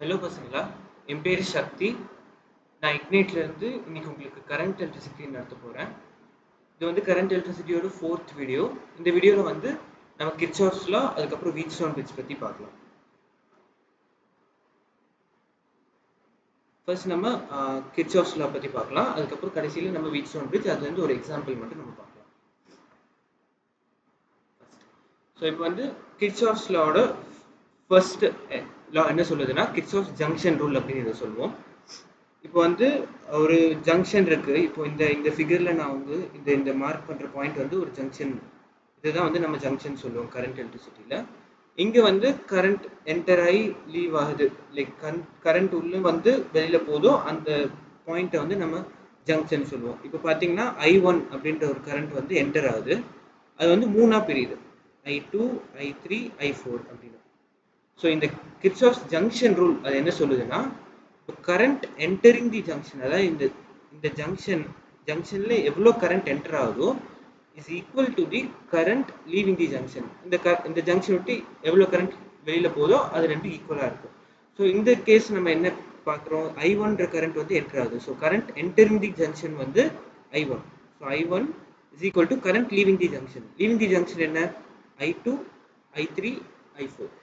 Hello பசங்களா, என் பேர் சக்தி. நான் இக்னைட்லேருந்து இன்னைக்கு உங்களுக்கு கரண்ட் எலக்ட்ரிசிட்டி நடத்த போகிறேன். இது வந்து கரண்ட் எலக்ட்ரிசிட்டியோட 4th வீடியோ. இந்த வீடியோவில் வந்து நம்ம கிர்ச்சாஃப்ஸ் லா, அதுக்கப்புறம் வீட்ஸ்டோன் பிரிட்ஜ் பற்றி பார்க்கலாம். ஃபர்ஸ்ட் நம்ம கிர்ச்சாஃப்ஸ் லா பற்றி பார்க்கலாம். அதுக்கப்புறம் கடைசியில் நம்ம வீட்ஸ்டோன் பிரிட்ஜ், அதுலேருந்து ஒரு எக்ஸாம்பிள் மட்டும் நம்ம பார்க்கலாம். ஸோ இப்போ வந்து கிர்ச்சாஃப்ஸ் லாவோட ஃபர்ஸ்ட் லா என்ன சொல்லுதுன்னா, கிர்ச்சாஃப்ஸ் ஜங்ஷன் ரூல் அப்படின்னு இதை சொல்லுவோம். இப்போ வந்து ஒரு ஜங்ஷன் இருக்கு. இப்போ இந்த ஃபிகர்ல நான் வந்து இந்த மார்க் பண்ற பாயிண்ட் வந்து ஒரு ஜங்ஷன். இதுதான் வந்து நம்ம ஜங்ஷன் சொல்லுவோம் கரண்ட் எலக்ட்ரிசிட்டியில. இங்க வந்து கரண்ட் என்டர் ஆகி லீவ் ஆகுது, லைக் கரண்ட் உள்ள வந்து வெளியில போதும், அந்த பாயிண்ட்டை வந்து நம்ம ஜங்ஷன் சொல்லுவோம். இப்போ பார்த்தீங்கன்னா I1 அப்படின்ற ஒரு கரண்ட் வந்து என்டர் ஆகுது. அது வந்து மூணா பிரியுது, I2, I3, I4 அப்படின்னு. ஸோ இந்த கிர்ச்சாஃப்ஸ் ஜங்ஷன் ரூல் அது என்ன சொல்லுதுன்னா, கரண்ட் என்டரிங் தி ஜங்ஷன், அதாவது இந்த ஜங்ஷன்ல எவ்வளோ கரண்ட் என்டர் ஆகுதோ is equal to the current leaving the junction. இந்த ஜங்ஷன் விட்டு எவ்வளோ கரண்ட் வெளியில போதோ அது ரெண்டும் ஈக்குவலாக இருக்கும். ஸோ இந்த கேஸ் நம்ம என்ன பார்க்குறோம், I1 கரண்ட் வந்து என்டர் ஆகுது. ஸோ கரண்ட் என்டரிங் தி ஜங்ஷன் வந்து I1. So I1 is equal to current leaving the junction. Leaving the junction என்ன, I2, I3, I4.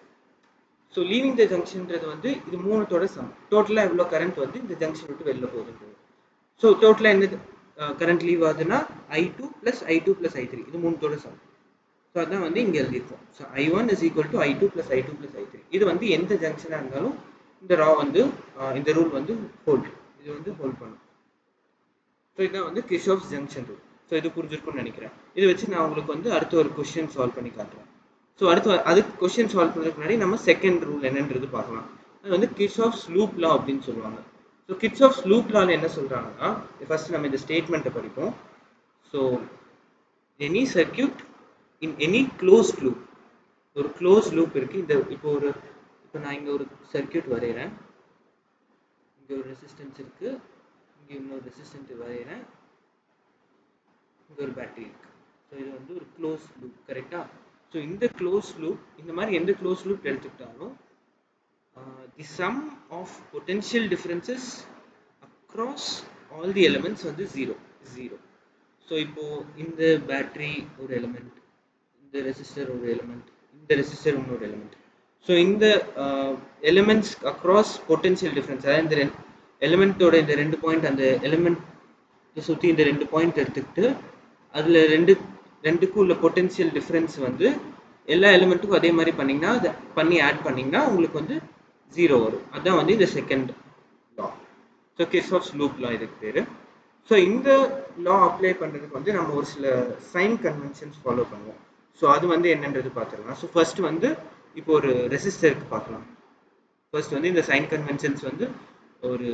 So leaving த ஜங்ஷன்ன்றது வந்து இது மூணுத்தோட சம். டோட்டலாக எவ்வளோ கரண்ட் வந்து இந்த ஜங்ஷன் விட்டு வெளில போகுதுன்றது. ஸோ டோட்டலாக என்ன கரண்ட் லீவ் ஆகுதுன்னா I2 + I2 + I3, இது மூணுத்தோட சம். ஸோ அதான் வந்து இங்கே எழுதியிருக்கோம். So I1 is equal to I2 + I2 + I3. இது வந்து எந்த ஜங்ஷனாக இருந்தாலும் இந்த ரா வந்து இந்த ரூல் வந்து இது வந்து ஹோல்ட் பண்ணும். ஸோ இதுதான் வந்து கிர்ச்சாஃப்ஸ் ஜங்ஷன் ரூல். ஸோ இது புரிஞ்சிருக்கும்னு நினைக்கிறேன். இதை வச்சு நான் உங்களுக்கு வந்து அடுத்த ஒரு கொஸ்டின் சால்வ் பண்ணி காட்டுறேன். ஸோ அதுக்கு கொஸ்டின் சால்வ் பண்ணுறதுக்கு முன்னாடி நம்ம செகண்ட் ரூல் என்னன்றது பார்க்கலாம். அது வந்து கிர்ச்சாஃப்ஸ் லூப் லா அப்படின்னு சொல்லுவாங்க. ஸோ கிர்ச்சாஃப்ஸ் லூப் லால என்ன சொல்கிறாங்கன்னா, ஃபர்ஸ்ட் நம்ம இந்த ஸ்டேட்மெண்ட்டை படிப்போம். So any circuit in any closed loop, ஒரு க்ளோஸ் லூப் இருக்குது. இப்போ நான் இங்கே ஒரு சர்க்கியூட் வரைகிறேன். இங்கே ஒரு ரெசிஸ்டன்ஸ் இருக்குது, இங்கே இன்னொரு ரெசிஸ்டன்ட் வரைகிறேன், இங்கே ஒரு பேட்டரி இருக்குது. ஸோ இது வந்து ஒரு க்ளோஸ் லூப், கரெக்டாக? ஸோ இந்த க்ளோஸ் லூப், இந்த மாதிரி எந்த க்ளோஸ் லூப் எடுத்துக்கிட்டாலும் the sum of potential differences across all the elements வந்து ஜீரோ. ஸோ இப்போது இந்த பேட்டரி ஒரு எலிமெண்ட், இந்த ரெசிஸ்டர் ஒரு எலிமெண்ட், இந்த ரெசிஸ்டர் இன்னொரு எலிமெண்ட். ஸோ இந்த எலிமெண்ட்ஸ் அக்ராஸ் பொட்டென்ஷியல் டிஃபரன்ஸ், அதாவது இந்த எலிமெண்ட்டோட இந்த ரெண்டு பாயிண்ட், அந்த எலிமெண்ட் சுற்றி இந்த ரெண்டு பாயிண்ட் எடுத்துக்கிட்டு அதில் ரெண்டுக்கும் உள்ள பொட்டென்ஷியல் டிஃபரன்ஸ் வந்து எல்லா எலிமெண்ட்டுக்கும் அதே மாதிரி பண்ணிங்கன்னா, அதை பண்ணி ஆட் பண்ணிங்கன்னா உங்களுக்கு வந்து ஜீரோ வரும். அதுதான் வந்து இந்த second law. So Kirchhoff's loop law இதுக்கு பேர். ஸோ இந்த லா அப்ளை பண்ணுறதுக்கு வந்து நம்ம ஒரு சில சைன் கன்வென்ஷன்ஸ் ஃபாலோ பண்ணுவோம். ஸோ அது வந்து என்னன்றது பார்த்துக்கலாம். ஸோ ஃபர்ஸ்ட் வந்து இப்போ ஒரு ரெசிஸ்டருக்கு பார்க்கலாம். ஃபர்ஸ்ட் வந்து இந்த சைன் கன்வென்ஷன்ஸ் வந்து ஒரு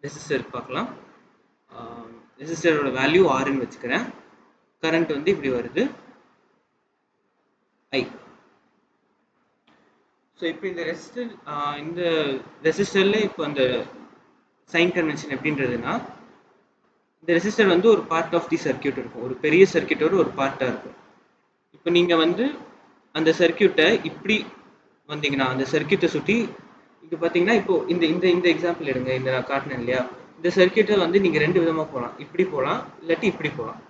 ரெசிஸ்டருக்கு பார்க்கலாம். ரெசிஸ்டரோட வேல்யூ Rன்னு வச்சுக்கிறேன். கரண்ட் வந்து இப்படி வருது, I. ஸோ இப்போ இந்த ரெசிஸ்டர்ல இப்போ அந்த சைன் கன்வென்ஷன் எப்படின்றதுன்னா, இந்த ரெசிஸ்டர் வந்து ஒரு பார்ட் ஆஃப் தி சர்க்கியூட் இருக்கும், ஒரு பெரிய சர்க்கியூட்டோட ஒரு பார்ட்டாக இருக்கும். இப்போ நீங்கள் வந்து அந்த சர்க்கியூட்டை இப்படி வந்தீங்கன்னா, அந்த சர்க்கியூட்டை சுற்றி இப்போ பார்த்தீங்கன்னா, இப்போ இந்த எக்ஸாம்பிள் எடுங்க. இந்த நான் காட்டினேன் இல்லையா, இந்த சர்க்கியூட்டை வந்து நீங்கள் ரெண்டு விதமாக போகலாம். இப்படி போகலாம், இல்லாட்டி இப்படி போகலாம்,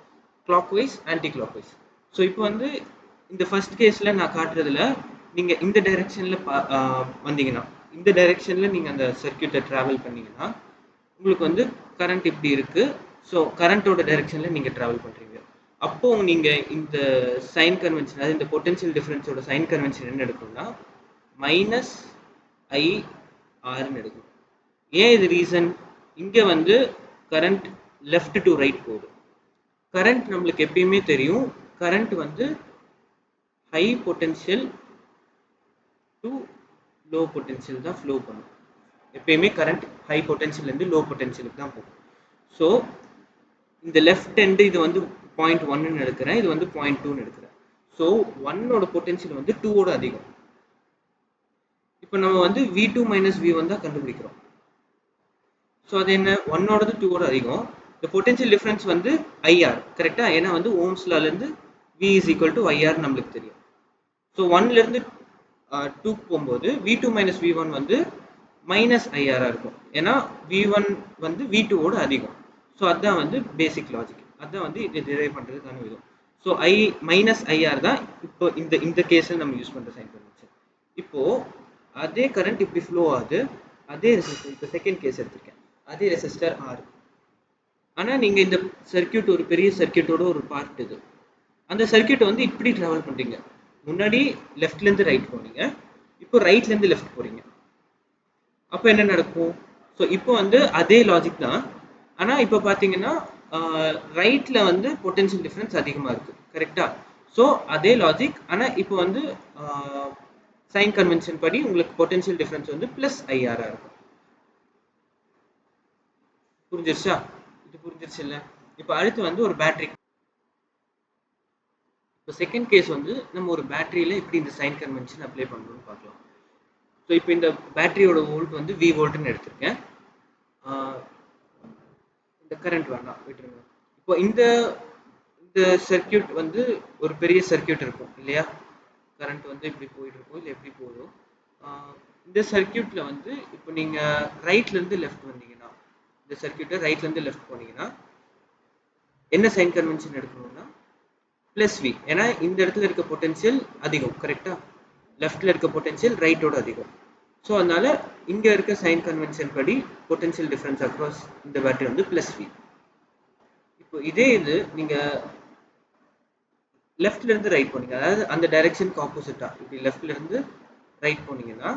clockwise, anticlockwise. So இப்போ வந்து இந்த ஃபர்ஸ்ட் கேஸில் நான் காட்டுறதுல நீங்கள் இந்த டைரெக்ஷனில் வந்தீங்கன்னா, இந்த டைரெக்ஷனில் நீங்கள் அந்த சர்க்கியூட்டை ட்ராவல் பண்ணிங்கன்னா உங்களுக்கு வந்து கரண்ட் இப்படி இருக்குது. ஸோ கரண்ட்டோட டைரெக்ஷனில் நீங்கள் ட்ராவல் பண்ணுறீங்க. அப்போது நீங்கள் இந்த சைன் கன்வென்ஷன், அதாவது இந்த பொட்டென்ஷியல் டிஃபரன்ஸோட சைன் கன்வென்ஷன் என்ன எடுக்கணும்னா -IRன்னு எடுக்கணும். ஏன் இது ரீசன்? இங்கே வந்து கரண்ட் லெஃப்ட் டு ரைட் போகுது. கரண்ட் நம்மளுக்கு எப்பயுமே தெரியும், கரண்ட் வந்து high potential to low potential தான் ஃப்ளோ பண்ணும். எப்பயுமே கரண்ட் ஹை பொட்டென்ஷியல்லேருந்து லோ பொட்டென்ஷியலுக்கு தான் போகும். ஸோ இந்த லெஃப்ட் எண்டு இது வந்து 0.1ன்னு எடுக்கிறேன், இது வந்து 0.2ன்னு எடுக்கிறேன். ஸோ 1ஓட பொட்டென்ஷியல் வந்து 2ஓட அதிகம். இப்போ நம்ம வந்து V2 - V1 தான் கண்டுபிடிக்கிறோம். ஸோ அது என்ன, 1ஓடது 2ஓட அதிகம். இந்த பொட்டென்ஷியல் டிஃபரன்ஸ் வந்து IR, கரெக்டா? ஏன்னா வந்து ஓம்ஸ் லாலேருந்து V = IR நம்மளுக்கு தெரியும். ஸோ 1லேருந்து 2க்கு போகும்போது V2 மைனஸ் V1 வந்து மைனஸ் ஐஆராக இருக்கும். ஏன்னா V1 வந்து V2ஓட அதிகம். ஸோ அதுதான் வந்து பேசிக் லாஜிக். அதுதான் வந்து இதை டிரைவ் பண்ணுறதுக்கான விதம். ஸோ மைனஸ் ஐஆர் தான் இப்போ இந்த கேஸில் நம்ம யூஸ் பண்ணுற சைன் கன்வென்ஷன். இப்போது அதே கரண்ட் இப்படி ஃப்ளோ ஆகுது, அதே ரெசிஸ்டர். இப்போ செகண்ட் கேஸ் எடுத்திருக்கேன், அதே ரெசிஸ்டர் R. ஆனால் நீங்கள் இந்த சர்க்கியூட் ஒரு பெரிய சர்க்கியூட்டோட ஒரு பார்ட் இது. அந்த சர்க்கியூட்டை வந்து இப்படி ட்ராவல் பண்ணுறீங்க. முன்னாடி லெஃப்ட்லேருந்து ரைட் போனீங்க, இப்போ ரைட்லேருந்து லெஃப்ட் போகிறீங்க. அப்போ என்ன நடக்கும்? ஸோ இப்போ வந்து அதே லாஜிக் தான். ஆனால் இப்போ பார்த்தீங்கன்னா ரைட்டில் வந்து பொட்டென்ஷியல் டிஃப்ரென்ஸ் அதிகமாக இருக்குது. கரெக்டாக? ஸோ அதே லாஜிக். ஆனால் இப்போ வந்து சைன் கன்வென்ஷன் படி உங்களுக்கு பொட்டென்ஷியல் டிஃப்ரென்ஸ் வந்து ப்ளஸ் ஐஆராக இருக்கும். புரிஞ்சிருச்சா? இது புரிஞ்சிருச்சு இல்லை? இப்போ அடுத்து வந்து ஒரு பேட்டரி. இப்போ செகண்ட் கேஸ் வந்து நம்ம ஒரு பேட்டரியில் எப்படி இந்த சைன் கன்வென்ஷன் அப்ளை பண்ணணும்னு பார்க்கலாம். ஸோ இப்போ இந்த பேட்டரியோட வோல்ட் வந்து V வோல்ட்னு எடுத்திருக்கேன். இந்த கரண்ட் வேண்டாம், விட்டுருங்க. இப்போ இந்த சர்க்கியூட் வந்து ஒரு பெரிய சர்க்கியூட் இருக்கும் இல்லையா? கரண்ட் வந்து இப்படி போயிட்டு இருக்கும், இல்லை எப்படி போதும். இந்த சர்க்கியூட்டில் வந்து இப்போ நீங்கள் ரைட்லேருந்து லெஃப்ட் வந்தீங்கன்னா, இந்த சர்க்கியூட்டை ரைட்லேருந்து லெஃப்ட் போனீங்கன்னா என்ன சைன் கன்வென்ஷன் எடுக்கணும்னா ப்ளஸ் V. ஏன்னா இந்த இடத்துல இருக்க பொட்டென்ஷியல் அதிகம். கரெக்டாக? லெஃப்டில் இருக்க பொட்டென்ஷியல் ரைட்டோட அதிகம். ஸோ அதனால இங்கே இருக்க சைன் கன்வென்ஷன் படி பொட்டென்ஷியல் டிஃப்ரென்ஸ் அக்ராஸ் இந்த பேட்டரி வந்து ப்ளஸ் V. இப்போ இதே இது நீங்கள் லெஃப்ட்லேருந்து ரைட் போனீங்க, அதாவது அந்த டைரெக்ஷனுக்கு ஆப்போசிட்டாக இப்படி லெஃப்ட்லேருந்து ரைட் போனீங்கன்னா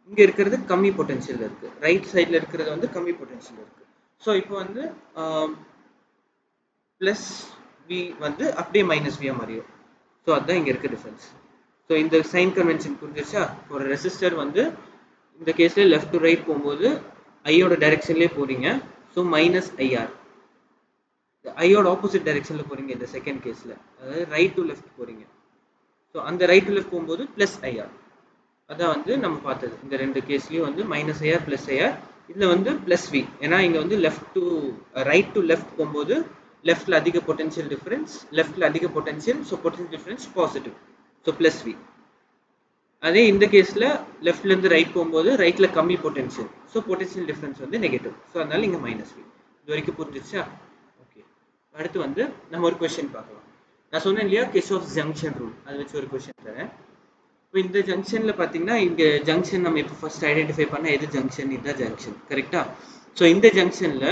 இங்கே இருக்கிறது கம்மி பொட்டென்ஷியல் இருக்குது, ரைட் சைடில் இருக்கிறது வந்து கம்மி பொட்டென்ஷியல் இருக்குது. ஸோ இப்போ வந்து ப்ளஸ் V வந்து அப்படியே மைனஸ் V மாறிடும். ஸோ அதுதான் இங்கே இருக்க டிஃப்ரென்ஸ். ஸோ இந்த சைன் கன்வென்ஷன் புரிஞ்சிருச்சா? ஒரு ரெசிஸ்டர் வந்து இந்த கேஸில் லெஃப்ட் டு ரைட் போகும்போது ஐயோட டைரெக்ஷன்லேயே போகிறீங்க. So minus IR. ஐயோட ஆப்போசிட் டைரெக்ஷனில் போகிறீங்க இந்த செகண்ட் கேஸில், அதாவது ரைட் டு லெஃப்ட் போகிறீங்க. ஸோ அந்த ரைட் டு லெஃப்ட் போகும்போது ப்ளஸ் ஐஆர். அதான் வந்து நம்ம பார்த்தது இந்த ரெண்டு கேஸ்லேயும் வந்து மைனஸ் ஐஆர் ப்ளஸ் ஐஆர். இதில் வந்து ப்ளஸ் V. ஏன்னா இங்கே வந்து ரைட் டு லெஃப்ட் போகும்போது லெஃப்டில் அதிக பொட்டென்ஷியல் டிஃப்ரென்ஸ், லெஃப்டில் அதிக potential, so potential difference positive. So plus V. அதே இந்த கேஸில் லெஃப்ட்லேருந்து ரைட் போகும்போது ரைட்டில் கம்மி பொட்டென்ஷியல், ஸோ பொட்டென்ஷியல் டிஃப்ரென்ஸ் வந்து நெகட்டிவ். ஸோ அதனால இங்கே மைனஸ் V. இது வரைக்கும் புரிஞ்சிருச்சா? ஓகே. அடுத்து வந்து நம்ம ஒரு கொஸ்டின் பார்க்கலாம். நான் சொன்னேன் இல்லையா, கிர்ச்சாஃப் ஜங்ஷன் ரூல், அதை வச்சு ஒரு கொஸ்டின் தரேன். இப்போ இந்த ஜங்ஷனில் பார்த்தீங்கன்னா இங்கே ஜங்ஷன் நம்ம இப்போ ஃபர்ஸ்ட் ஐடென்டிஃபை பண்ண எது ஜங்ஷன், இதுதான் ஜங்ஷன். கரெக்டாக? ஸோ இந்த ஜங்ஷனில்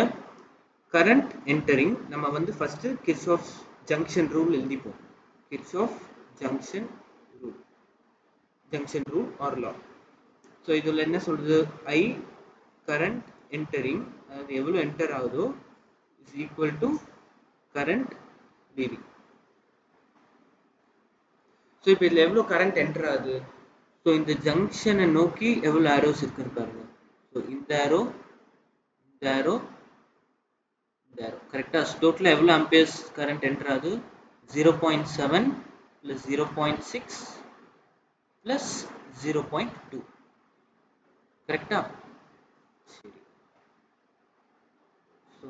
கரண்ட் என்டரிங் நம்ம வந்து ஃபஸ்ட்டு கிர்ச்சாஃப் ஜங்ஷன் ரூல் எழுதிப்போம். Kirchhoff junction rule or law. So இதில் என்ன சொல்கிறது? I கரண்ட் என்டரிங், அதாவது எவ்வளோ என்டர் ஆகுதோ is equal to current leaving. So இப்போ இதில் எவ்வளோ கரண்ட் என்டர் ஆகுது? ஸோ இந்த ஜங்ஷனை நோக்கி எவ்வளோ ஆரோஸ் இருக்குன்னு பாருங்க. ஸோ இந்த ஆரோ, இந்த ஆரோ, இந்த ஆரோ. கரெக்டாக? டோட்டலாக எவ்வளோ ஆம்பியர்ஸ் கரண்ட் என்டர் ஆகுது? 0.7 ப்ளஸ் 0.6 ப்ளஸ் 0.2. கரெக்டா? சரி. So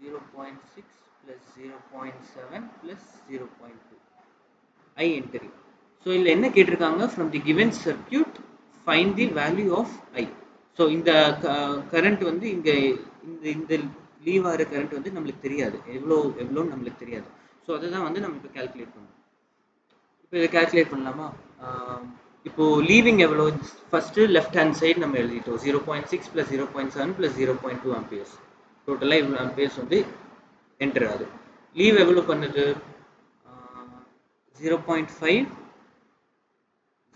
0.6 plus 0.7 plus 0.2 I entering. So இதில் என்ன கேட்டிருக்காங்க? From the given circuit find the value of I. So இந்த கரண்ட் வந்து இங்கே இந்த லீவ் ஆகிற கரண்ட் வந்து நம்மளுக்கு தெரியாது, எவ்வளோன்னு நம்மளுக்கு தெரியாது. ஸோ அதை தான் வந்து நம்ம இப்போ கால்குலேட் பண்ணணும். இப்போ இதை கால்குலேட் பண்ணலாமா? இப்போ லீவிங் எவ்வளோ? ஃபஸ்ட்டு லெஃப்ட் ஹேண்ட் சைடு நம்ம எழுதிட்டோம் 0.6 ப்ளஸ் 0.7 ப்ளஸ் 0.2 ஆம்பியர்ஸ். டோட்டலாக இவ்வளோ ஆம்பியர்ஸ் வந்து என்டர் ஆகுது. லீவ் எவ்வளோ பண்ணுது? 0.5,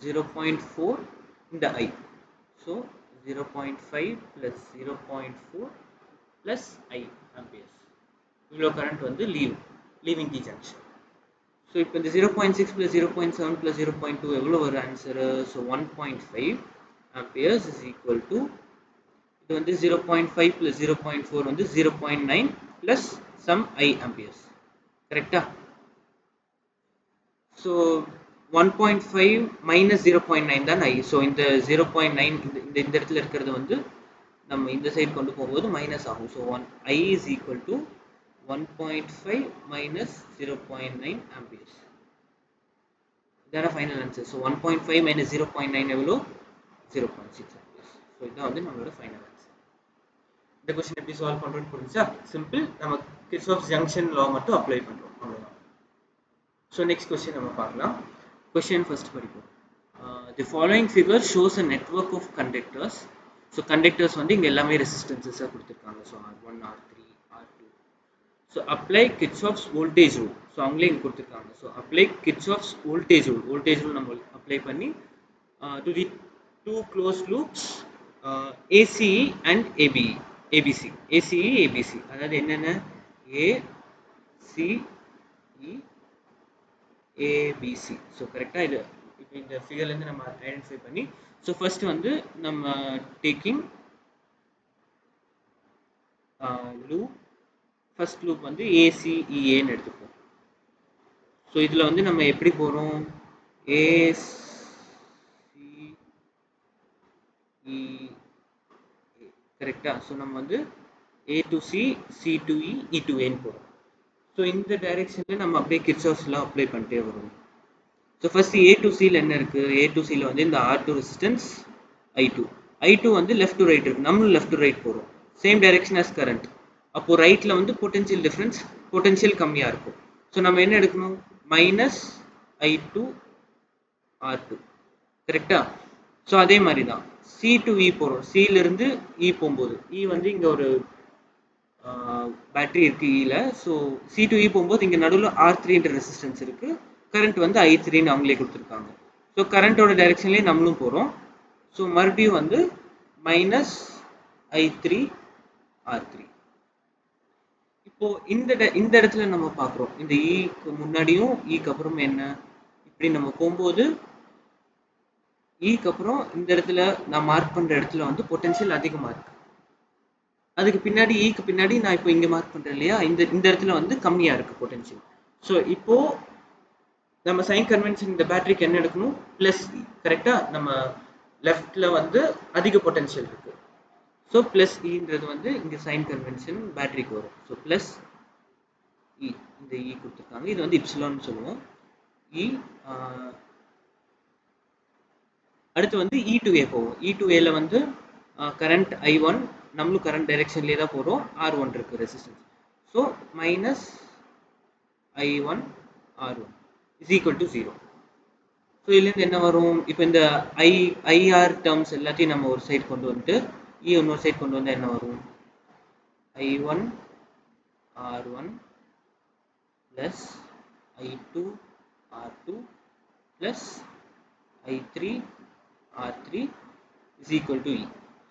0.4 இந்த I. So 0.5 plus 0.4 plus I amperes. இவ்வளோ கரண்ட் வந்து லீவிங் தி ஜங்ஷன். ஸோ இப்போ இந்த 0.6 ப்ளஸ் 0.7 ப்ளஸ் 0.2 எவ்வளோ வரும் answer? So 1.5 amperes is equal to, இது வந்து 0.5 ப்ளஸ் 0.4 வந்து 0.9 ப்ளஸ் சம் I ஆம்பியர்ஸ். கரெக்டா? ஸோ 1.5 மைனஸ் 0.9 தான் I. ஸோ இந்த 0.9 இந்த இடத்துல இருக்கிறது வந்து நம்ம இந்த சைடு கொண்டு போகும்போது மைனஸ் ஆகும். So I is equal to 1.5 minus 0.9 amperes. இதான ஃபைனல் ஆன்சர். ஸோ 1.5 மைனஸ் 0.9 எவ்வளோ? 0.6 ஆம்பியர்ஸ். ஸோ இதான் வந்து நம்மளோட ஃபைனல் ஆன்சர். இந்த கொஸ்டின் எப்படி சால்வ் பண்ணுறோன்னு புரிஞ்சா? சிம்பிள். நம்ம கிர்ச்சாஃப் ஜங்ஷன் லா மட்டும் அப்ளை பண்ணுறோம், அவ்வளோதான். ஸோ நெக்ஸ்ட் கொஸ்டின் நம்ம பார்க்கலாம். கொஸ்டின் ஃபர்ஸ்ட் படிப்போம். The following figure shows a network of conductors. So conductors வந்து இங்கே எல்லாமே ரெசிஸ்டன்சஸாக கொடுத்துருக்காங்க. So R1, R3, R2. So apply Kirchhoff's voltage rule. So அவங்களே இங்கே கொடுத்துருக்காங்க. So apply Kirchhoff's voltage rule. Voltage rule நம்ம அப்ளை பண்ணி to the two close loops ACE and ABE. ABC, ACE, ABC, அதாவது என்னென்ன? ACE, ABC. ஸோ கரெக்டாக இது இப்போ இந்த ஃபிகர்லேருந்து நம்ம ஐடென்டிஃபை பண்ணி, ஸோ ஃபர்ஸ்ட் வந்து நம்ம டேக்கிங் லூப், ஃபர்ஸ்ட் லூப் வந்து ACEAன்னு எடுத்துப்போம். ஸோ இதில் வந்து நம்ம எப்படி போகிறோம்? ACE கரெக்டாக. ஸோ நம்ம வந்து A to C, C to E, E to N போகிறோம். ஸோ இந்த டைரெக்ஷனில் நம்ம அப்படியே கிர்ச்சாஃப்ஸ் லா அப்ளை பண்ணிட்டே வரும். ஸோ ஃபர்ஸ்ட் A to Cயில் என்ன இருக்குது? A to Cயில் வந்து இந்த R2 ரெசிஸ்டன்ஸ், I2 வந்து லெஃப்ட் டு ரைட் இருக்குது. நம்மளும் லெஃப்ட் டு ரைட் போகிறோம். Same direction as current. அப்போது ரைட்டில் வந்து பொட்டன்ஷியல் டிஃப்ரென்ஸ், பொட்டன்ஷியல் கம்மியாக இருக்கும். ஸோ நம்ம என்ன எடுக்கணும்? மைனஸ் I2 R2 கரெக்டாக. ஸோ அதே மாதிரி தான் C to E போகிறோம். சியிலிருந்து E போகும்போது, E வந்து இங்கே ஒரு பேட்டரி இருக்குது ஈல. ஸோ C to E போகும்போது இங்கே நடுவில் R3ன்ற ரெசிஸ்டன்ஸ் இருக்குது. கரண்ட் வந்து I3ன்னு அவங்களே கொடுத்துருக்காங்க. ஸோ கரண்ட்டோட டைரெக்ஷன்லேயே நம்மளும் போகிறோம். ஸோ மறுபடியும் வந்து மைனஸ் I3 R3. இப்போ இந்த இடத்துல நம்ம பார்க்குறோம், இந்த ஈக்கு முன்னாடியும் ஈக்கு அப்புறம் என்ன, இப்படி நம்ம போகும்போது ஈக்கு அப்புறம் இந்த இடத்துல நான் மார்க் பண்ணுற இடத்துல வந்து பொட்டன்ஷியல் அதிகமாக இருக்கு. அதுக்கு பின்னாடி ஈக்கு பின்னாடி நான் இப்போ இங்கே மார்க் பண்ணுறேன் இல்லையா, இந்த இடத்துல வந்து கம்மியாக இருக்குது பொட்டன்ஷியல். ஸோ இப்போ நம்ம சைன் கன்வென்ஷன் இந்த பேட்டரிக்கு என்ன எடுக்கணும்? ப்ளஸ் இ கரெக்டாக. நம்ம லெஃப்டில் வந்து அதிக பொட்டன்ஷியல் இருக்குது. ஸோ ப்ளஸ் இன்றது வந்து இங்கே சைன் கன்வென்ஷன் பேட்டரிக்கு வரும். ஸோ ப்ளஸ் இ, இந்த இ கொடுத்துருக்காங்க. இது வந்து இப்சிலான்னு சொல்லுவோம். இ அடுத்து வந்து E to A போவோம். E to Aல வந்து கரண்ட் I1, நம்மளும் கரண்ட் டைரெக்ஷன்லேயே தான் போகிறோம். R1 இருக்குது resistance. So minus I1 R1 is equal to 0. So இதுலேருந்து என்ன வரும்? இப்போ இந்த IR டேர்ம்ஸ் எல்லாத்தையும் நம்ம ஒரு சைடு கொண்டு வந்துட்டு E இன்னொரு சைடு கொண்டு வந்தால் என்ன வரும்? I1 R1 plus I2 R2 plus I3 R3 is equal to E.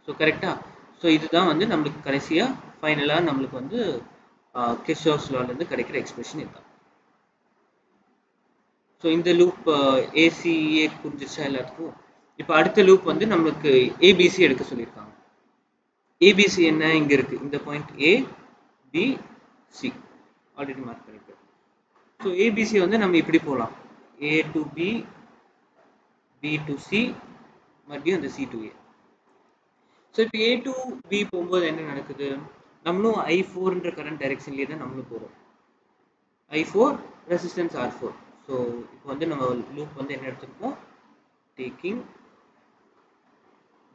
So கரெக்டாக. ஸோ இதுதான் வந்து நம்மளுக்கு கடைசியாக ஃபைனலாக நம்மளுக்கு வந்து கிர்ச்சாஃப்ஸ் லாலேருந்து கிடைக்கிற எக்ஸ்பிரஷன் இதுதான். ஸோ இந்த லூப் ACE புரிஞ்சிருச்சா எல்லாத்துக்கும்? இப்போ அடுத்த லூப் வந்து நம்மளுக்கு ABC எடுக்க சொல்லியிருக்காங்க. ABC என்ன? இங்கே இருக்குது இந்த பாயிண்ட் ABC ஆல்ரெடி மார்க் பண்ணியிருக்கோம். ஸோ ABC வந்து நம்ம இப்படி போகலாம், A to B, B to C, மறுபடியும் அந்த C to A. ஸோ இப்போ A to B போகும்போது என்ன நடக்குது? நம்மளும் I4ன்ற கரண்ட் டைரெக்ஷன்லேயே தான் நம்மளும் போகிறோம். I4 resistance R4. ஸோ இப்போ வந்து நம்ம லூப் வந்து என்ன எடுத்துருக்கோம்? Taking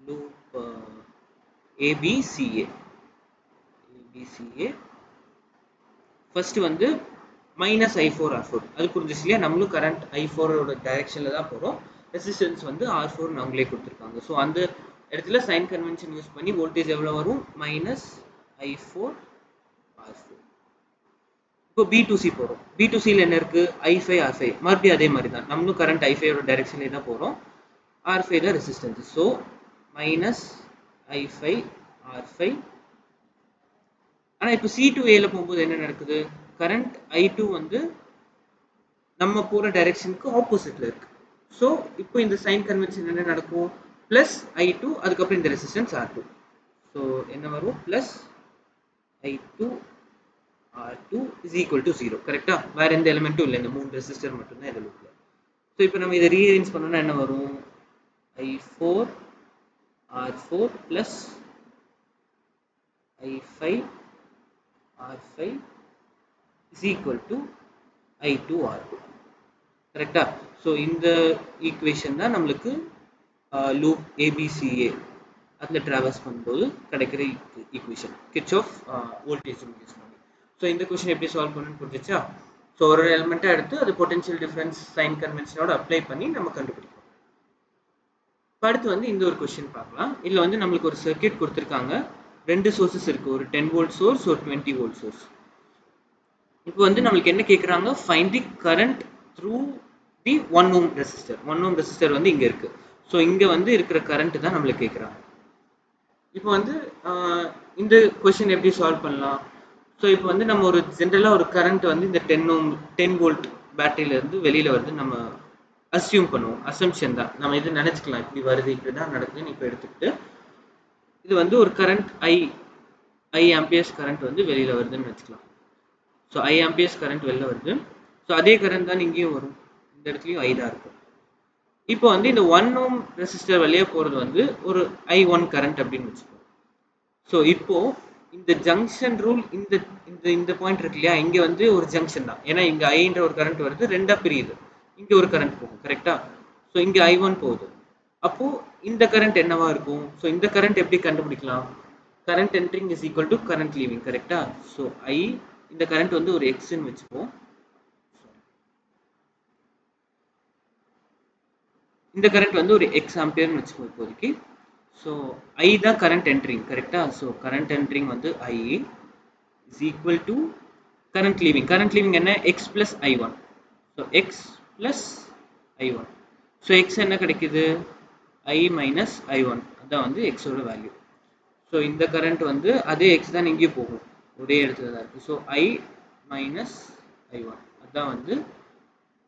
loop ABCA. ஃபர்ஸ்ட் வந்து மைனஸ் I4 R4 அது புரிஞ்சிச்சு இல்லையா? நம்மளும் கரண்ட் I4ஓட டைரெக்ஷனில் தான் போகிறோம். ரெசிஸ்டன்ஸ் வந்து R4 அவங்களே கொடுத்துருக்காங்க. ஸோ அந்த இடத்துல சைன் கன்வென்ஷன் யூஸ் பண்ணி வோல்டேஜ் எவ்வளோ வரும்? Minus I4 R4. இப்போ B to C போகிறோம். B to Cயில் என்ன இருக்குது? I5 R5. மறுபடியும் அதே மாதிரி தான், நம்மளும் கரண்ட் I5ஓட டைரெக்ஷன்லேயே தான் போகிறோம். R5 தான் resistance. So minus I5 R5. ஆனால் இப்போ C to Aல போகும்போது என்ன நடக்குது? கரண்ட் I2 வந்து நம்ம போகிற டைரெக்ஷனுக்கு ஆப்போசிட்டில் இருக்குது. ஸோ இப்போ இந்த சைன் கன்வென்ஷன் என்ன நடக்கும்? ப்ளஸ் I2, அதுக்கப்புறம் இந்த ரெசிஸ்டன்ஸ் R2. ஸோ என்ன வரும்? Plus I2 R2 is equal to 0. கரெக்டாக? வேறு எந்த எலிமெண்ட்டும் இல்லை, இந்த 3 ரெசிஸ்டர் மட்டும்தான் இதில் இருக்குது. ஸோ இப்போ நம்ம இதை ரீஅரேஞ்ச் பண்ணோம்னா என்ன வரும்? I4 R4 plus I5 R5 is equal to I2 R2. கரெக்டா? ஸோ இந்த ஈக்குவேஷன் தான் நம்மளுக்கு லூப் ஏபிசிஏ அதில் ட்ராவல்ஸ் பண்ணும்போது கிடைக்கிற equation Kirchhoff voltage rule use பண்ணி. ஸோ இந்த கொஷின் எப்படி சால்வ் பண்ணணும்னு புரிஞ்சிச்சா? ஸோ ஒரு எலிமெண்ட்டை எடுத்து அது பொட்டன்ஷியல் டிஃபரன்ஸ் சைன் கன்வென்ஷனோட அப்ளை பண்ணி நம்ம கண்டுபிடிப்போம். இப்போ அடுத்து வந்து இந்த ஒரு கொஸ்டின் பார்க்கலாம். இதில் வந்து நம்மளுக்கு ஒரு சர்க்கியூட் கொடுத்துருக்காங்க. 2 சோர்சஸ் இருக்குது, ஒரு 10 வோல்ட் சோர்ஸ், ஒரு 20 வோல்ட் சோர்ஸ். இப்போ வந்து நம்மளுக்கு என்ன கேட்குறாங்க, find the current through the 1 ohm resistor. 1 ohm resistor வந்து இங்கே இருக்குது. ஸோ இங்கே வந்து இருக்கிற கரண்ட் தான் நம்மளுக்கு கேட்குறாங்க. இப்போ வந்து இந்த கொஸ்டின் எப்படி சால்வ் பண்ணலாம்? ஸோ இப்போ வந்து நம்ம ஒரு ஜென்ரலாக ஒரு கரண்ட் வந்து இந்த 10 வோல்ட் பேட்டரியிலேருந்து வெளியில் வருது நம்ம அஸ்யூம் பண்ணுவோம். அசம்ஷன் தான், நம்ம இது நினச்சிக்கலாம் இப்படி வருது இப்படி தான் நடக்குதுன்னு இப்போ எடுத்துக்கிட்டு இது வந்து ஒரு கரண்ட் ஐ ஆம்பியர்ஸ் கரண்ட் வந்து வெளியில் வருதுன்னு வச்சுக்கலாம். ஸோ ஐ ஆம்பியர்ஸ் கரண்ட் வெளில வருது. ஸோ அதே கரண்ட் தான் இங்கேயும் வரும், இந்த இடத்துலையும் ஐ தான் இருக்கும். இப்போ வந்து இந்த 1 ஓம் ரெசிஸ்டர் வழியாக போகிறது வந்து ஒரு I1 கரண்ட் அப்படின்னு வச்சுக்கோம். ஸோ இப்போ இந்த ஜங்ஷன் ரூல் இந்த இந்த இந்த பாயிண்ட் இருக்கு இல்லையா, இங்கே வந்து ஒரு ஜங்ஷன் தான். ஏன்னா இங்கே ஐன்ற ஒரு கரண்ட் வருது, ரெண்டாக பிரியுது. இங்கே ஒரு கரண்ட் போகும், கரெக்டாக? ஸோ இங்கே I1 போகுது. அப்போது இந்த கரண்ட் என்னவா இருக்கும்? ஸோ இந்த கரண்ட் எப்படி கண்டுபிடிக்கலாம்? Current entering is equal to current leaving, கரெக்டா? ஸோ ஐ இந்த கரண்ட் வந்து ஒரு எக்ஸ்ன்னு வச்சுப்போம். இந்த கரண்ட் வந்து ஒரு எக்ஸ் ஆம்பியர்னு வச்சுப்போம் இப்போதைக்கு. ஸோ ஐ தான் கரண்ட் என்ட்ரிங், கரெக்டா? ஸோ கரண்ட் என்ட்ரிங் வந்து I is equal to current leaving. Current leaving என்ன? X plus I1. So x plus I1. So x என்ன கிடைக்குது? ஐ மைனஸ் I1, அதான் வந்து எக்ஸோட வேல்யூ. ஸோ இந்த கரண்ட் வந்து அதே எக்ஸ் தான் இங்கேயும் போகும், ஒரே இடத்துல தான் இருக்குது. ஸோ ஐ மைனஸ் I1, அதுதான் வந்து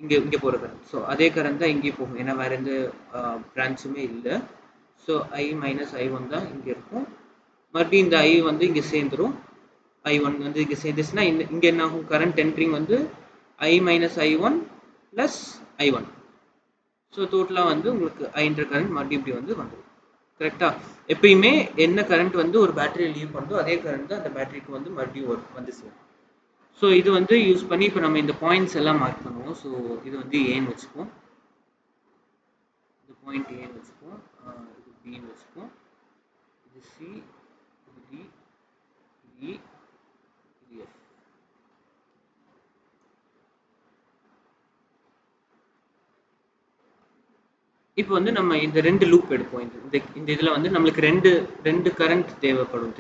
இங்கே போகிற கரண்ட். ஸோ அதே கரண்ட் தான் இங்கேயும் போகும், ஏன்னா வேறு எந்த பிரான்ச்சுமே இல்லை. ஸோ ஐ மைனஸ் I1 தான் இங்கே இருக்கும். மறுபடியும் இந்த ஐ வந்து இங்கே சேர்ந்துடும். I1 வந்து இங்கே சேர்ந்துச்சுன்னா இங்கே என்ன ஆகும்? கரண்ட் என்ட்ரிங் வந்து ஐ minus I1 plus I1. So டோட்டலாக வந்து உங்களுக்கு ஐன்ற கரண்ட் மறுபடியும் இப்படி வந்து வந்துடும், கரெக்டா? எப்பயுமே என்ன கரண்ட் வந்து ஒரு பேட்டரியை லீவ் பண்ணுதோ அதே கரண்ட் தான் அந்த பேட்டரிக்கு வந்து மறுபடியும் வந்து சேரும். ஸோ இது வந்து யூஸ் பண்ணி இப்போ நம்ம இந்த பாயிண்ட்ஸ் எல்லாம் மார்க் பண்ணுவோம். ஸோ இது வந்து ஏன்னு வச்சுப்போம், இந்த பாயிண்ட் ஏன்னு வச்சுப்போம், இது பின்னு வச்சுப்போம், இது சி, இது டி, இது இ, இது எஃப். இப்போ வந்து நம்ம இந்த 2 லூப் எடுப்போம். இந்த இதில் வந்து நம்மளுக்கு ரெண்டு கரண்ட் தேவைப்படும்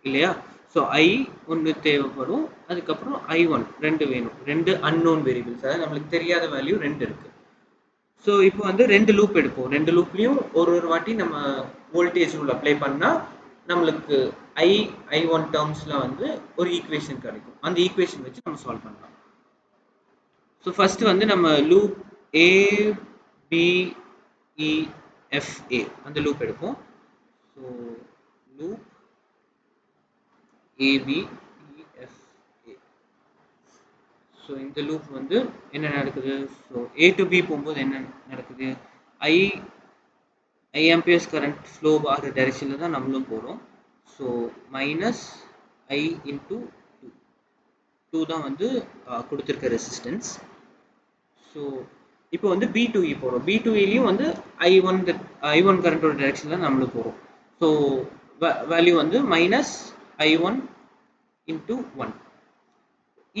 இல்லையா? ஸோ ஐ ஒன்று தேவைப்படும், அதுக்கப்புறம் I1 2 வேணும். 2 அன்னோன் வேரியபிள்ஸ், அதாவது நம்மளுக்கு தெரியாத வேல்யூ 2 இருக்குது. ஸோ இப்போ வந்து 2 லூப் எடுப்போம். 2 லூப்லேயும் ஒரு வாட்டி நம்ம வோல்டேஜ் ரூல் அப்ளை பண்ணால் நம்மளுக்கு I1 டேர்ம்ஸில் வந்து ஒரு ஈக்குவேஷன் கிடைக்கும். அந்த ஈக்குவேஷன் வச்சு நம்ம சால்வ் பண்ணலாம். ஸோ ஃபஸ்ட்டு வந்து நம்ம லூப் ABEFA அந்த லூப் எடுப்போம். So loop ABEFA. ஸோ இந்த லூப் வந்து என்ன நடக்குது? ஸோ A to B போகும்போது என்ன நடக்குது? ஐ ஆம்பியர்ஸ் கரண்ட் ஃப்ளோ ஆகிற டைரெக்ஷனில் தான் நம்மளும் போகிறோம். ஸோ மைனஸ் ஐ இன்ட்டு 2 தான் வந்து கொடுத்துருக்க ரெசிஸ்டன்ஸ். ஸோ இப்போ வந்து B2E போகிறோம். B2Eலையும் வந்து I1 கரண்ட்டோட டைரெக்ஷனில் தான் நம்மளும் போகிறோம். ஸோ வேல்யூ வந்து மைனஸ் I1 இன்ட்டு 1.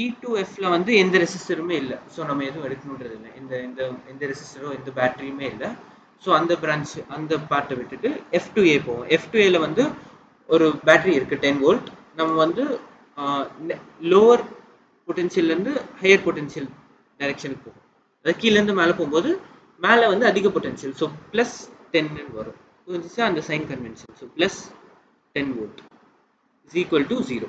E2Fல வந்து எந்த ரெசிஸ்டருமே இல்லை. ஸோ நம்ம எதுவும் எடுக்கணுன்றது இல்லை, எந்த ரெசிஸ்டரோ எந்த பேட்டரியுமே இல்லை. ஸோ அந்த பிரான்ச் அந்த பார்ட்டை விட்டுட்டு F2A போவோம். F2Aல வந்து ஒரு பேட்டரி இருக்குது 10 வோல்ட். நம்ம வந்து லோவர் பொட்டென்ஷியல்லேருந்து ஹையர் பொட்டென்ஷியல் டைரெக்ஷனுக்கு போகும். அதாவது கீழேருந்து மேலே போகும்போது மேலே வந்து அதிக பொட்டென்ஷியல், ஸோ ப்ளஸ் 10 வரும். புரிஞ்சிச்சா அந்த sign convention? So plus 10 volt is equal to 0.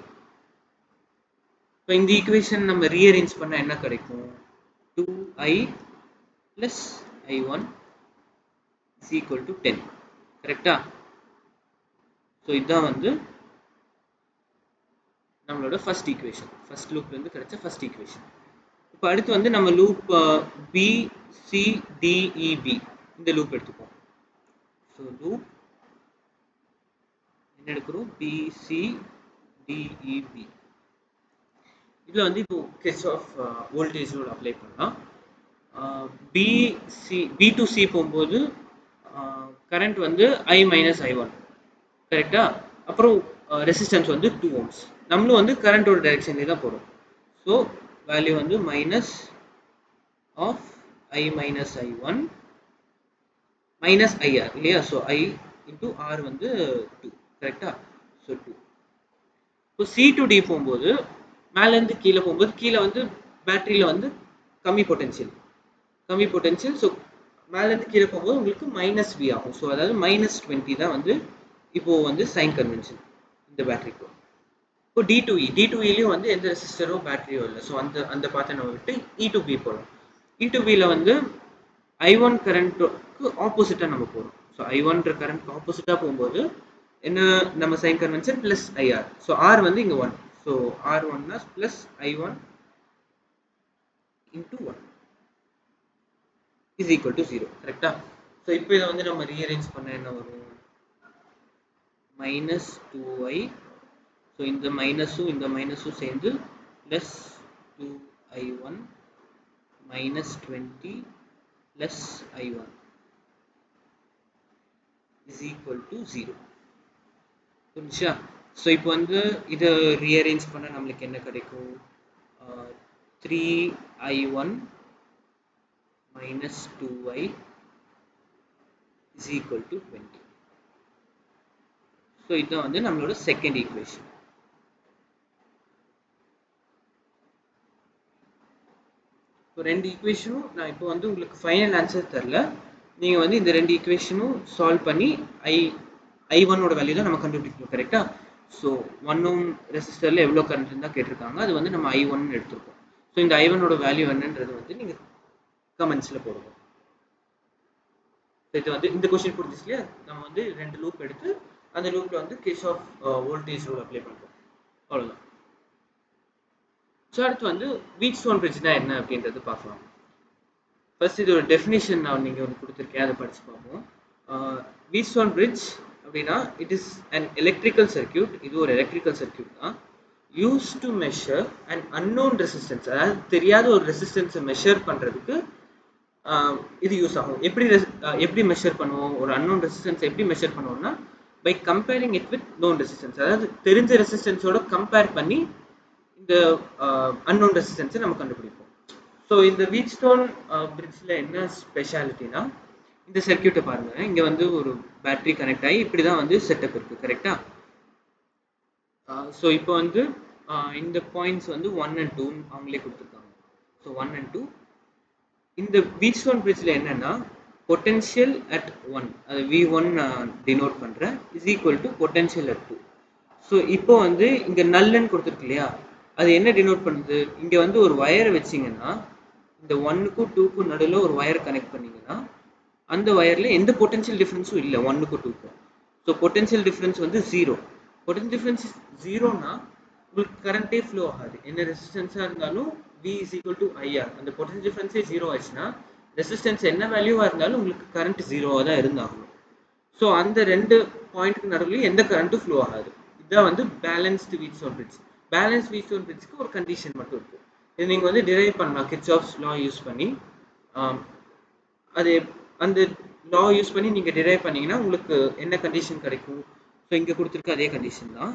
இப்போ இந்த ஈக்குவேஷன் நம்ம ரீஅரேஞ்ச் பண்ணால் என்ன கிடைக்கும்? 2I plus I1 is equal to 10, கரெக்டா? ஸோ இதுதான் வந்து நம்மளோட ஃபர்ஸ்ட் ஈக்குவேஷன், ஃபர்ஸ்ட் லூப்லேருந்து கிடைச்ச ஃபர்ஸ்ட் ஈக்குவேஷன். இப்போ அடுத்து வந்து நம்ம லூப் BCDEB இந்த லூப் எடுத்துப்போம். ஸோ லூப் என்ன எடுக்கிறோம்? BCDEB. இதில் வந்து இப்போ கிர்ச்சாஃப் வோல்டேஜ் ரூல் அப்ளை பண்ணலாம். பி டு சி போகும்போது கரண்ட் வந்து I மைனஸ் I1 கரெக்டா. அப்புறம் ரெசிஸ்டன்ஸ் வந்து 2 ohms. நம்மளும் வந்து கரண்டோட டைரக்ஷன்லேயே தான் போகிறோம். ஸோ வேல்யூ வந்து minus of I minus I1 minus IR இல்லையா. ஸோ I இன்டூ R வந்து 2 கரெக்டா. ஸோ 2. இப்போ சி டு டி போகும்போது மேலேருந்து கீழே போகும்போது கீழே வந்து பேட்டரியில் வந்து கம்மி பொட்டென்ஷியல். ஸோ மேலேருந்து கீழே போகும்போது உங்களுக்கு மைனஸ் வி ஆகும். ஸோ அதாவது மைனஸ் 20 தான் வந்து இப்போது வந்து சைன் கன்வென்ஷன் இந்த பேட்டரிக்கு. இப்போ டி2இலையும் வந்து எந்த ரெசிஸ்டரோ பேட்டரியோ இல்லை. ஸோ அந்த பார்த்து நம்ம விட்டு இ டு பி போகலாம். இ டு பியில் வந்து I1 கரண்ட்டுக்கு ஆப்போசிட்டாக நம்ம போகிறோம். ஸோ I1ன்ற கரண்ட்க்கு ஆப்போசிட்டாக போகும்போது என்ன நம்ம sign convention plus IR. So R வந்து இங்கே 1. ஸோ R1னா plus I1 into 1 is equal to 0 கரெக்டா. ஸோ இப்போ இதை வந்து நம்ம ரீஅரேஞ்ச் பண்ண என்ன வரும், மைனஸ் 2I. ஸோ இந்த மைனஸும் சேர்ந்து plus 2I1 minus 20 plus I1 is equal to 0 புரிஞ்சா. ஸோ இப்போ வந்து இதை ரீஅரேஞ்ச் பண்ண நம்மளுக்கு என்ன கிடைக்கும், 3I1 minus 2I is equal to 20. So இதுதான் வந்து நம்மளோட செகண்ட் ஈக்குவேஷன். இப்போ ரெண்டு ஈக்குவேஷனும் நான் இப்போ வந்து உங்களுக்கு ஃபைனல் ஆன்சர் தரல. நீங்கள் வந்து இந்த ரெண்டு ஈக்குவேஷனும் சால்வ் பண்ணி I1ஓட வேல்யூ தான் நம்ம கண்டுபிடிக்கணும் கரெக்டா. ஸோ 1 ohm ரெசிஸ்டரில் எவ்வளோ கரண்ட் இருந்தால் கேட்டிருக்காங்க, அது வந்து நம்ம I1 எடுத்திருக்கோம். ஸோ இந்த I1ஓட வேல்யூ என்னன்றது வந்து நீங்கள் கமெண்ட்ஸில் போடுவோம். இது வந்து இந்த கொஸ்டின் புரிஞ்சிச்சு இல்லையா. நம்ம வந்து ரெண்டு லூப் எடுத்து அந்த லூப்பில் வந்து கிர்ச்சாஃப் வோல்டேஜ் ரூல் அப்ளை பண்ணுறோம், அவ்வளோதான். ஸோ அடுத்து வந்து வீட்ஸ்டோன் பிரிட்ஜ்னா என்ன அப்படின்றது பார்க்கலாம். ஃபர்ஸ்ட் இது ஒரு டெஃபினிஷன் நான் நீங்கள் ஒன்று கொடுத்துருக்கேன், அதை படித்து பார்ப்போம். வீட்ஸ்டோன் பிரிட்ஜ் அப்படின்னா it is an electrical circuit. இது ஒரு எலக்ட்ரிக்கல் சர்க்கியூட் தான். Use to measure and unknown resistance, அதாவது தெரியாத ஒரு ரெசிஸ்டன்ஸை மெஷர் பண்ணுறதுக்கு இது யூஸ் ஆகும். எப்படி மெஷர் பண்ணுவோம், ஒரு அன்னோன் ரெசிஸ்டன்ஸ் எப்படி மெஷர் பண்ணுவோம்னா by comparing it with known resistance. அதாவது தெரிஞ்ச ரெசிஸ்டன்ஸோட கம்பேர் பண்ணி இந்த அன்னோன் ரெசிஸ்டன்ஸை நம்ம கண்டுபிடிப்போம். ஸோ இந்த வீட்ஸ்டோன் பிரிட்ஜில் என்ன ஸ்பெஷாலிட்டினா, இந்த சர்க்கியூட்டை பாருங்க, இங்கே வந்து ஒரு பேட்டரி கனெக்ட் ஆகி இப்படி தான் வந்து செட்டப் இருக்குது கரெக்டா. ஸோ இப்போ வந்து இந்த பாயிண்ட்ஸ் வந்து 1 and 2 அவங்களே கொடுத்துருக்காங்க. ஸோ 1 and 2 இந்த வீட்ஸ்டோன் பிரிட்ஜில் என்னன்னா பொட்டென்ஷியல் அட் 1, அது V1 டினோட் பண்ணுறேன், is equal to potential at 2. So இப்போ வந்து இங்கே நல்லன்னு கொடுத்துருக்கு இல்லையா, அது என்ன டினோட் பண்ணுது, இங்கே வந்து ஒரு வயரை வச்சிங்கன்னா இந்த 1க்கும் 2க்கும் நடுவில் ஒரு வயர் கனெக்ட் பண்ணிங்கன்னா அந்த வயரில் எந்த பொட்டென்ஷியல் டிஃப்ரென்ஸும் இல்லை 1க்கும் 2க்கும். ஸோ பொட்டென்ஷியல் டிஃப்ரென்ஸ் வந்து 0. பொட்டென்ஷியல் டிஃப்ரென்ஸ் 0னா உங்களுக்கு கரண்ட்டே ஃப்ளோ ஆகாது. என்ன ரெசிஸ்டன்ஸாக இருந்தாலும் V is equal to IR. அந்த பொட்டென்ஷியல் டிஃப்ரென்ஸே 0 ஆச்சுன்னா ரெசிஸ்டன்ஸ் என்ன வேல்யூவாக இருந்தாலும் உங்களுக்கு கரண்ட் 0வாக தான் இருந்தாகணும். ஸோ அந்த ரெண்டு பாயிண்ட்டுக்கு நடுவில் எந்த கரண்ட்டும் ஃப்ளோ ஆகாது. இதுதான் வந்து balanced Wheatstone bridge. Balance Wheatstone பிரிட்ஜ்க்கு ஒரு கண்டிஷன் மட்டும் இருக்குது. இது நீங்கள் வந்து டிரைவ் பண்ணலாம் கிர்ச்சாஃப்ஸ் லா யூஸ் பண்ணி. அது அந்த லா யூஸ் பண்ணி நீங்கள் டிரைவ் பண்ணிங்கன்னா உங்களுக்கு என்ன கண்டிஷன் கிடைக்கும். ஸோ இங்கே கொடுத்துருக்க அதே கண்டிஷன் தான்,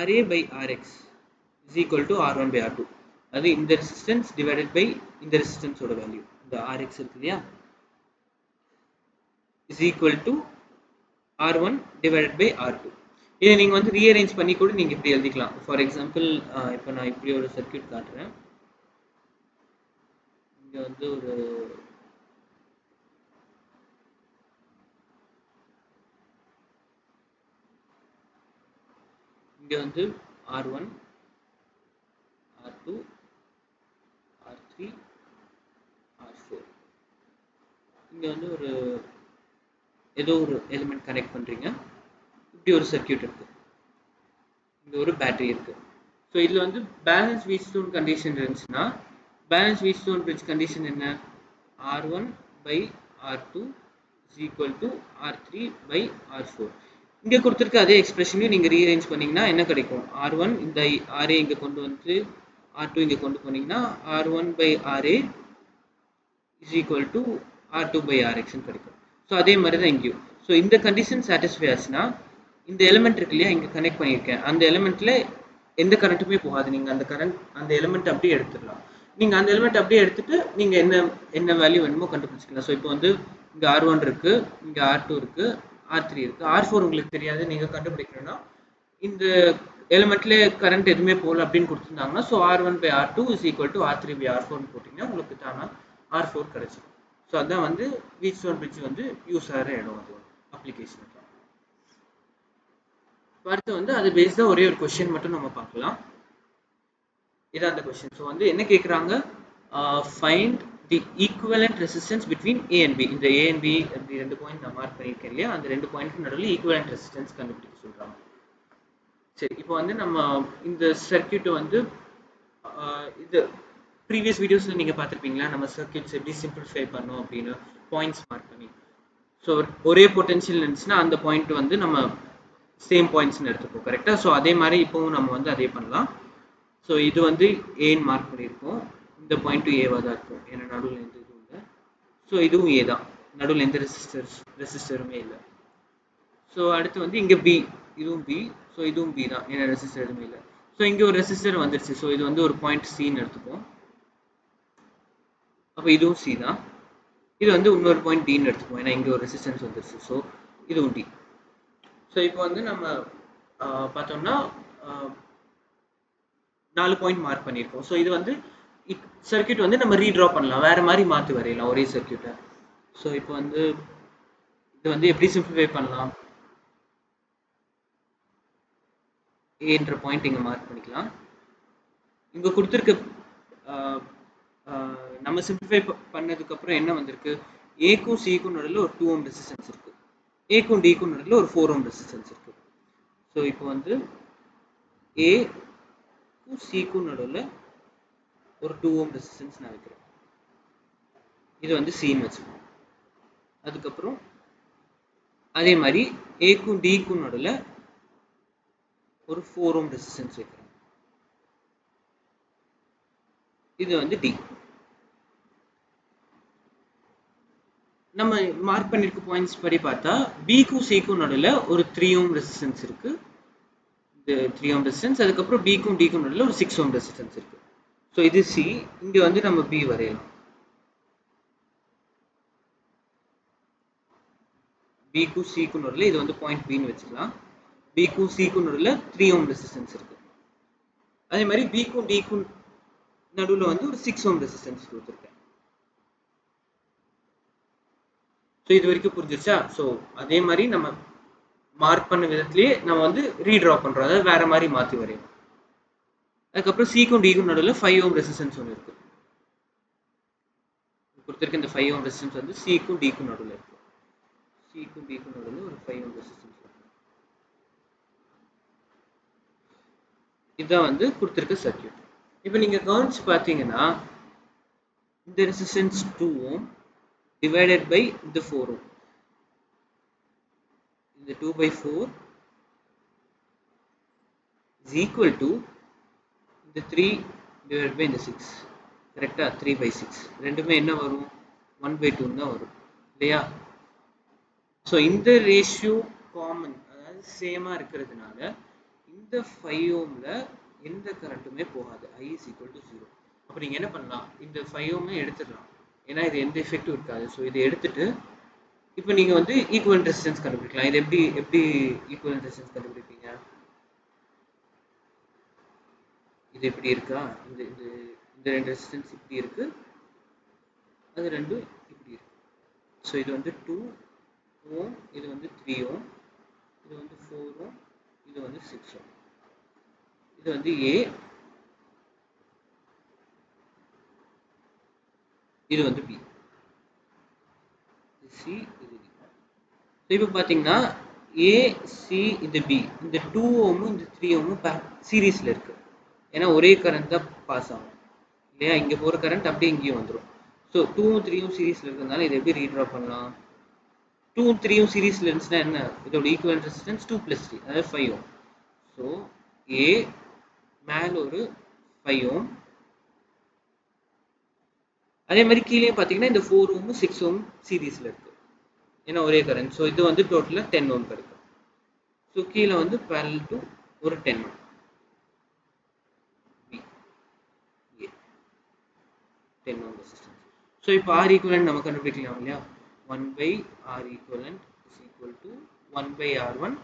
RA by RX is equal to R1 by R2. அது இந்த ரெசிஸ்டன்ஸ் டிவைடட் பை இந்த ரெசிஸ்டன்ஸோட வேல்யூ, இந்த RX இருக்கு இல்லையா, is equal to R1 divided by R2. இதை நீங்கள் வந்து ரீஅரேஞ்ச் பண்ணி கூட நீங்கள் இப்படி எழுதிக்கலாம். ஃபார் எக்ஸாம்பிள் இப்போ நான் இப்படி ஒரு சர்க்கியூட் காட்டுறேன். இங்கே வந்து ஒரு இங்கே வந்து R1 R2 R3 R4 இங்கே வந்து ஒரு ஏதோ ஒரு எலிமெண்ட் கனெக்ட் பண்ணுறீங்க. இப்படி ஒரு சர்க்கியூட் இருக்குது, இங்கே ஒரு பேட்டரி இருக்குது. ஸோ இதில் வந்து பேலன்ஸ் வீட்ஸ்டோன் கண்டிஷன் இருந்துச்சுன்னா பேலன்ஸ் வீட்ஸ்டோன் பிரிட்ஜ் கண்டிஷன் என்ன, R1 by R2 is equal to R3 by R4. இங்கே கொடுத்துருக்க அதே எக்ஸ்பிரஷனையும் நீங்கள் ரீஅரேஞ்ச் பண்ணிங்கன்னா என்ன கிடைக்கும், R1 இந்த RA இங்கே கொண்டு வந்து R2 இங்கே கொண்டு போனீங்கன்னா R1 by RA is is equal to R2 by Rx கிடைக்கும். ஸோ அதே மாதிரி தான் இங்கேயும். ஸோ இந்த கண்டிஷன் சாட்டிஸ்ஃபை ஆச்சுன்னா இந்த எலிமெண்ட் இருக்கு இல்லையா, இங்கே கனெக்ட் பண்ணியிருக்கேன், அந்த எலிமெண்ட்டில் எந்த கரண்ட்டுமே போகாது. நீங்கள் அந்த எலிமெண்ட் அப்படியே எடுத்துடலாம். நீங்கள் அந்த எலிமெண்ட் அப்படியே எடுத்துட்டு நீங்கள் என்ன வேல்யூ வேணுமோ கண்டுபிடிச்சிக்கலாம். ஸோ இப்போ வந்து இங்கே R1 இருக்குது, இங்கே R2 இருக்குது, R3 இருக்குது, R4 உங்களுக்கு தெரியாது, நீங்கள் கண்டுபிடிக்கணும்னா இந்த எலிமெண்ட்ல கரண்ட் எதுவுமே போகல அப்படின்னு கொடுத்துருந்தாங்கன்னா so R1 by R2 is equal to R3 by R4 போட்டிங்கன்னா உங்களுக்கு தானா R4 கிடைச்சிடும். ஸோ அதான் வந்து வீட்ஸ்டோன் பிரிட்ஜ் வந்து யூஸ் ஆகிற இடம், அது அப்ளிகேஷன். அடுத்து வந்து அது பேஸ்டாக ஒரே ஒரு கொஸ்டின் மட்டும் நம்ம பார்க்கலாம். இதான் அந்த கொஸ்டின். ஸோ வந்து என்ன கேட்குறாங்க, find the equivalent resistance between A and B. இந்த A and B அப்படி 2 பாயிண்ட் நான் மார்க் பண்ணியிருக்கேன் இல்லையா, அந்த 2 பாயிண்ட்க்கு நடுவில் ஈக்குவலண்ட் ரெசிஸ்டன்ஸ் கண்டுபிடிக்க சொல்கிறாங்க. சரி, இப்போ வந்து நம்ம இந்த சர்க்கியூட்டை வந்து இது ப்ரீவியஸ் வீடியோஸில் நீங்கள் பார்த்துருப்பீங்களா, நம்ம சர்க்கியூட்ஸ் எப்படி சிம்பிளிஃபை பண்ணோம் அப்படின்னு பாயிண்ட்ஸ் மார்க் பண்ணி. ஸோ ஒரே பொட்டென்ஷியல் இருந்துச்சுன்னா அந்த பாயிண்ட் வந்து நம்ம சேம் பாயிண்ட்ஸ்னு எடுத்துப்போம், கரெக்டாக? ஸோ அதே மாதிரி இப்போவும் நம்ம வந்து அதே பண்ணலாம். ஸோ இது வந்து ஏன்னு மார்க் பண்ணியிருக்கோம், இந்த பாயிண்ட்டும் ஏவாக தான் இருக்கும், ஏன்னா நடுவில் எந்த இதுவும் இல்லை. ஸோ இதுவும் ஏ தான், நடுவில் எந்த ரெசிஸ்டருமே இல்லை. ஸோ அடுத்து வந்து இங்கே பி, இதுவும் பி, ஸோ இதுவும் பி தான், ஏன்னா ரெசிஸ்டர் எதுவுமே இல்லை. ஸோ இங்கே ஒரு ரெசிஸ்டர் வந்துருச்சு, ஸோ இது வந்து ஒரு பாயிண்ட் சின்னு எடுத்துப்போம். அப்போ இதுவும் சி தான். இது வந்து இன்னொரு பாயிண்ட் டின்னு எடுத்துப்போம், ஏன்னா இங்கே ஒரு ரெசிஸ்டன்ஸ் வந்துருச்சு, ஸோ இதுவும் டி. ஸோ இப்போ வந்து நம்ம பார்த்தோம்னா 4 பாயிண்ட் மார்க் பண்ணியிருக்கோம். ஸோ இது வந்து சர்க்கியூட் வந்து நம்ம ரீட்ரா பண்ணலாம், வேறு மாதிரி மாற்றி வரையலாம் ஒரே சர்க்கியூட்டை. ஸோ இப்போ வந்து இது வந்து எப்படி சிம்பிளிஃபை பண்ணலாம், ஏன்ற பாயிண்ட் இங்கே மார்க் பண்ணிக்கலாம். இங்கே கொடுத்துருக்க நம்ம சிம்பிளிஃபை பண்ணதுக்கப்புறம் என்ன வந்திருக்கு, ஏக்கும் சிக்கும் நடுவில் ஒரு 2 ohm ரெசிஸ்டன்ஸ் இருக்குது, ஏக்கும் டிக்கும் நடுவில் ஒரு 4 ohm ரெசிஸ்டன்ஸ் இருக்குது. ஸோ இப்போ வந்து ஏக்கும் சிக்கும் நடுவில் ஒரு 2 ohm ரெசிஸ்டன்ஸ் நான் வைக்கிறேன், இது வந்து சின்னு வச்சுக்கோங்க. அதுக்கப்புறம் அதே மாதிரி ஏக்கும் டிக்கும் நடுவில் ஒரு 4 ohm ரெசிஸ்டன்ஸ் வைக்கிறேன், இது வந்து டி. நம்ம மார்க் பண்ணியிருக்க பாயிண்ட்ஸ் படி பார்த்தா பிக்கும் சிக்கும் நடுவில் ஒரு 3 ohm ரெசிஸ்டன்ஸ் இருக்கு, இந்த 3 ohm ரெசிஸ்டன்ஸ். அதுக்கப்புறம் பிக்கும் டிக்கும் நடுவில் ஒரு 6 ohm ரெசிஸ்டன்ஸ் இருக்கு. ஸோ இது சி, இங்கே வந்து நம்ம பி வரையலாம். பிக்கும் சிக்கும் நடுவில் இது வந்து பாயிண்ட் பின்னு வச்சுக்கலாம். பிக்கும் சிக்கும் நடுவில் 3 ohm ரெசிஸ்டன்ஸ் இருக்கு. அதே மாதிரி பிக்கும் டிக்கும் நடுவில் வந்து ஒரு 6 ohm ரெசிஸ்டன்ஸ் கொடுத்துருக்கேன். ஸோ இது வரைக்கும் புரிஞ்சிருச்சா? ஸோ அதே மாதிரி நம்ம மார்க் பண்ண விதத்திலேயே நம்ம வந்து ரீட்ரா பண்ணுறோம், அதாவது வேற மாதிரி மாற்றி வரையும். அதுக்கப்புறம் சிக்கும் டிக்கும் நடுவில் 5 ohm ரெசிஸ்டன்ஸ் ஒன்று இருக்கு கொடுத்துருக்க. இந்த 5 ohm ரெசிஸ்டன்ஸ் வந்து சிக்கும் டிக்கும் நடுவில் இருக்கு, சிக்கும் டிக்கும் நடுவில் ஒரு 5 ohm ரெசிஸ்டன்ஸ் இருக்கு. இதுதான் வந்து கொடுத்துருக்க சர்க்கியூட். இப்போ நீங்கள் கவனிச்சு பார்த்தீங்கன்னா இந்த ரெசிஸ்டன்ஸ் 2 ohm divided by இந்த 4 ohm, இந்த 2/4 is equal to இந்த 3 divided by இந்த 6, கரெக்டா? 3/6 ரெண்டுமே என்ன வரும், 1/2 தான் வரும் இல்லையா? ஸோ இந்த ரேஷியோ காமன், அதாவது சேமாக இருக்கிறதுனால இந்த 5 ohmல எந்த கரண்ட்டுமே போகாது, I is equal to 0. அப்போ நீங்கள் என்ன பண்ணலாம், இந்த 5 ohm எடுத்துடலாம், ஏன்னா இது எந்த எஃபெக்டும் இருக்காது. ஸோ இதை எடுத்துட்டு இப்போ நீங்கள் வந்து ஈக்குவலன்ட் ரெசிஸ்டன்ஸ் கண்டுபிடிக்கலாம். இது எப்படி ஈக்குவலன்ட் ரெசிஸ்டன்ஸ் கண்டுபிடிப்பீங்க, இது எப்படி இருக்கா, இந்த இந்த 2 ரெசிஸ்டன்ஸ் இப்படி இருக்கு, அது ரெண்டும் இப்படி இருக்கு. ஸோ இது வந்து 2 ohm, இது வந்து 3 ohm, இது வந்து 4 ohm, இது வந்து 6 ohm. இது வந்து A, இது வந்து B, C, இது D. இப்போ பார்த்தீங்கன்னா A, C, இது B, இந்த 2 ohm இந்த 3 ohm சீரீஸில் இருக்கு, ஏன்னா ஒரே கரண்ட் தான் பாஸ் ஆகும் இல்லையா, இங்கே போகிற கரண்ட் அப்படியே இங்கேயும் வந்துடும். ஸோ 2 3 சீரீஸில் இருக்கிறதுனால இதை எப்படி ரீட்ரா பண்ணலாம், 2 3 சீரீஸில் இருந்துச்சுன்னா என்ன, இதோட ஈக்குவலன்ட் ரெசிஸ்டன்ஸ் 2 + 3, அதாவது 5 ohm. ஸோ A மேலே ஒரு 5 ohm, அதே மாதிரி கீழே பார்த்தீங்கன்னா இந்த 4 ஓம் 6 ஓம் சீரீஸில் இருக்குது, ஏன்னா ஒரே கரண்ட். ஸோ இது வந்து டோட்டலாக 10 ஓம் இருக்குது. ஸோ கீழே வந்து parallel to ஒரு 10 ஓம் B, 10 ஓம் ரெசிஸ்டன்ஸ். ஸோ இப்போ R ஈக்குவலன்ட் நம்ம கண்டுபிடிக்கலாம் இல்லையா, 1/R equivalent is equal to 1/R1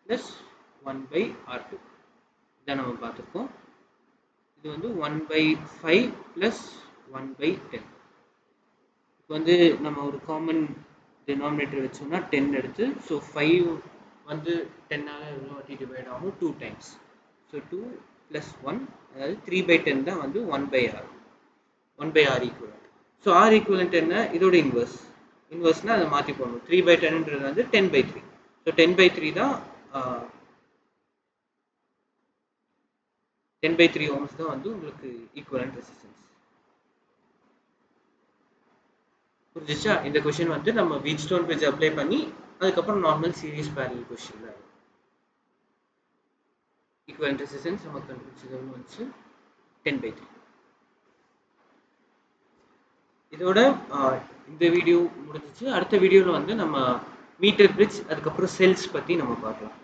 plus 1/R2. இதான் நம்ம பார்த்துருக்கோம். இது வந்து 1/5 ப்ளஸ் 1/10. இப்போ வந்து நம்ம ஒரு காமன் டினாமினேட்டர் வச்சோம்னா 10 எடுத்து, ஸோ 5 வந்து 10ஆல் எவ்வளோ வாட்டி டிவைட் ஆகும், 2 டைம்ஸ். ஸோ 2 + 1, அதாவது 3/10 தான் வந்து 1/R, 1/R equivalent. So R equivalent என்ன, இதோட இன்வர்ஸ்னால் அதை மாற்றி போடணும். 3/10ன்றது வந்து 10/3. ஸோ 10/3 தான் 10/3 ஓம்ஸ் தான் வந்து உங்களுக்கு ஈக்குவலன்ட் ரெசிஸ்டன்ஸ். புரிஞ்சிச்சா? இந்த கொஸ்டின் வந்து நம்ம வீட்ஸ்டோன் பிரிட்ஜ் அப்ளை பண்ணி அதுக்கப்புறம் நார்மல் சீரிஸ் பேரலல் கொஸ்டின் தான். ஈக்குவலன்ட் ரெசிஸ்டன்ஸ் நம்ம கண்டுபிடிச்சது வந்து 10/3. இதோட இந்த வீடியோ முடிஞ்சிச்சு. அடுத்த வீடியோவில் வந்து நம்ம மீட்டர் பிரிட்ஜ் அதுக்கப்புறம் செல்ஸ் பற்றி நம்ம பார்க்கலாம்.